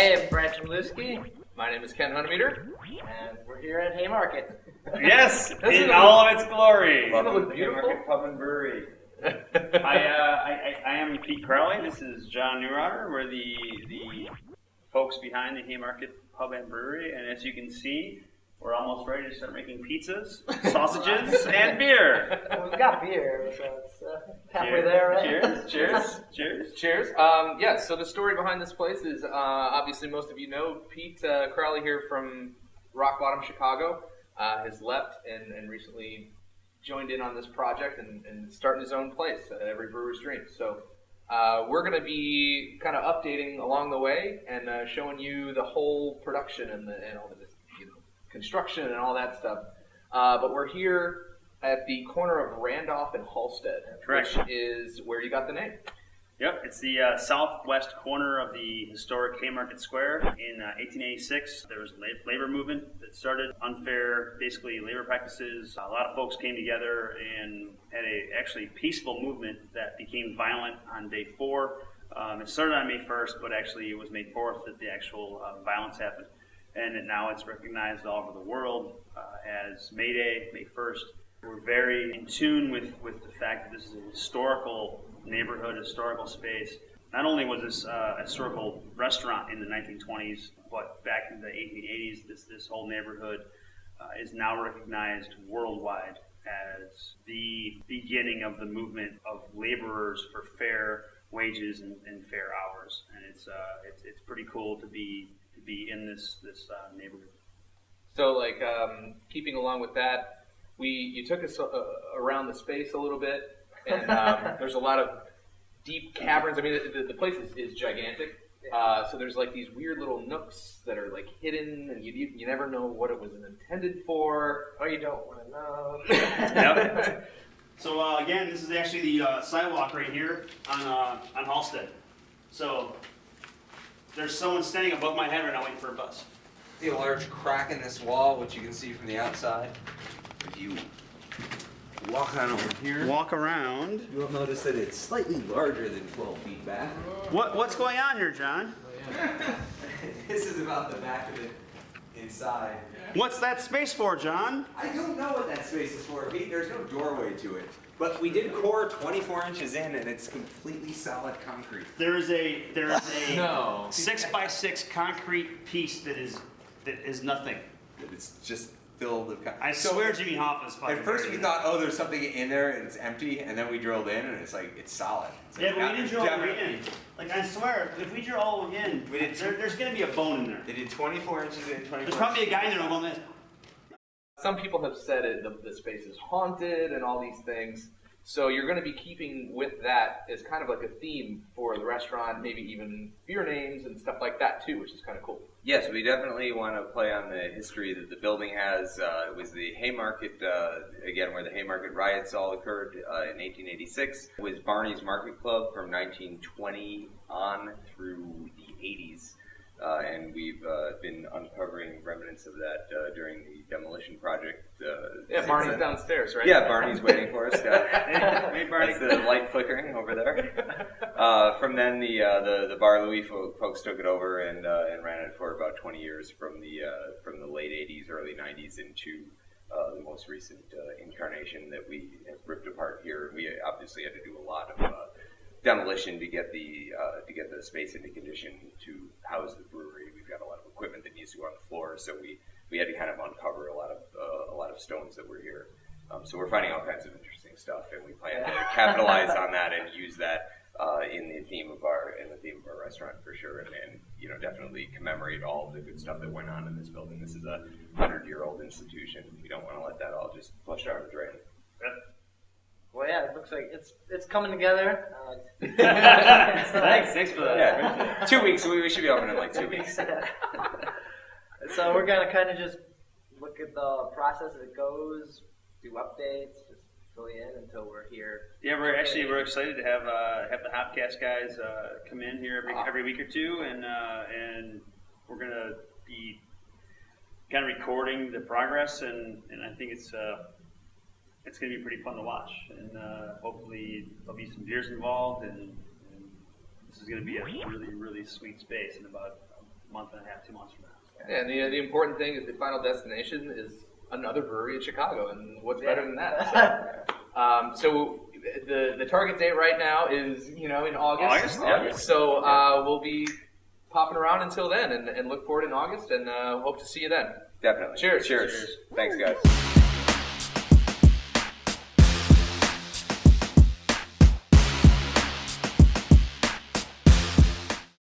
Hey, I'm Brad Chmielewski, My name is Ken Hunnemeder. and we're here at Haymarket. Yes, in all of its glory. Doesn't it look beautiful? Haymarket Pub Brewery. I am Pete Crowley. This is John Neurauter. We're the folks behind the Haymarket Pub and Brewery, and as you can see, we're almost ready to start making pizzas, sausages, and beer. Well, we've got beer, so it's halfway there, right? Cheers. Cheers. Yeah, so the story behind this place is obviously most of you know Pete Crowley here from Rock Bottom, Chicago, has left and recently joined in on this project and starting his own place, Every Brewer's Dream. So we're going to be kind of updating along the way and showing you the whole production and all of this, construction and all that stuff. But we're here at the corner of Randolph and Halstead, Correct. Which is where you got the name. Yep, it's the southwest corner of the historic Haymarket Square. In 1886, there was a labor movement that started unfair, basically labor practices. A lot of folks came together and had a actually peaceful movement that became violent on day 4. It started on May 1st, but actually it was May 4th that the actual violence happened. And now it's recognized all over the world as May Day, May 1st. We're very in tune with the fact that this is a historical neighborhood, historical space. Not only was this a historical restaurant in the 1920s, but back in the 1880s, this whole neighborhood is now recognized worldwide as the beginning of the movement of laborers for fair wages and fair hours. And it's pretty cool to be in this neighborhood. So, keeping along with that, you took us around the space a little bit, and there's a lot of deep caverns. I mean, the place is gigantic. So there's these weird little nooks that are hidden, and you never know what it was intended for. Or you don't want to know. Yep. So again, this is actually the sidewalk right here on Halstead. So there's someone standing above my head right now waiting for a bus. See a large crack in this wall, which you can see from the outside. If you walk on over here, Walk around. you'll notice that it's slightly larger than 12 feet back. What's going on here, John? This is about the back of it inside. What's that space for, John? I don't know what that space is for, Pete. There's no doorway to it. But we did core 24 inches in, and it's completely solid concrete. There is a No. 6x6 concrete piece that is nothing. It's just filled with concrete. I swear Jimmy Hoffa is fucking. At first we buried thought, oh, there's something in there and it's empty, and then we drilled in and it's it's solid. It's in it. Yeah, but we didn't drill all the way definitely- in. I swear, if we drill all the way in, there's going to be a bone in there. They did 24 inches in, 24 There's probably a guy in there going this. Some people have said the space is haunted and all these things. So you're going to be keeping with that as kind of like a theme for the restaurant, maybe even beer names and stuff like that too, which is kind of cool. Yes, we definitely want to play on the history that the building has. It was the Haymarket, again, where the Haymarket riots all occurred in 1886. It was Barney's Market Club from 1920 on through the 80s. And we've been uncovering remnants of that during the demolition project. Yeah, Barney's downstairs, right? Yeah, Barney's waiting for us. Hey, Barney. That's the light flickering over there. From then, the Bar Louie folks took it over and ran it for about 20 years, from the late 80s, early 90s into the most recent incarnation that we have ripped apart here. We obviously had to do a lot of demolition to get the space into condition to house the brewery. We've got a lot of equipment that needs to go on the floor, so we had to kind of uncover a lot of stones that were here. So we're finding all kinds of interesting stuff, and we plan to capitalize on that and use that in the theme of our restaurant for sure, and definitely commemorate all of the good stuff that went on in this building. This is a 100-year-old institution. We don't want to let that all just flush down the drain. Well, yeah, it looks like it's coming together. Thanks for that. Yeah, 2 weeks. We should be open in 2 weeks. So we're gonna kind of just look at the process as it goes, do updates, just fill you in until we're here. Yeah, we're excited to have the Hopcast guys come in here every week or two, and we're gonna be kind of recording the progress, and I think it's going to be pretty fun to watch, and hopefully there'll be some beers involved, and this is going to be a really, really sweet space. In about month and a half, 2 months from now. So. Yeah, and the important thing is the final destination is another brewery in Chicago, and what's better than that? So, so the target date right now is in August. August. So we'll be popping around until then, and look forward in August, and hope to see you then. Definitely. Cheers. Cheers. Thanks, guys.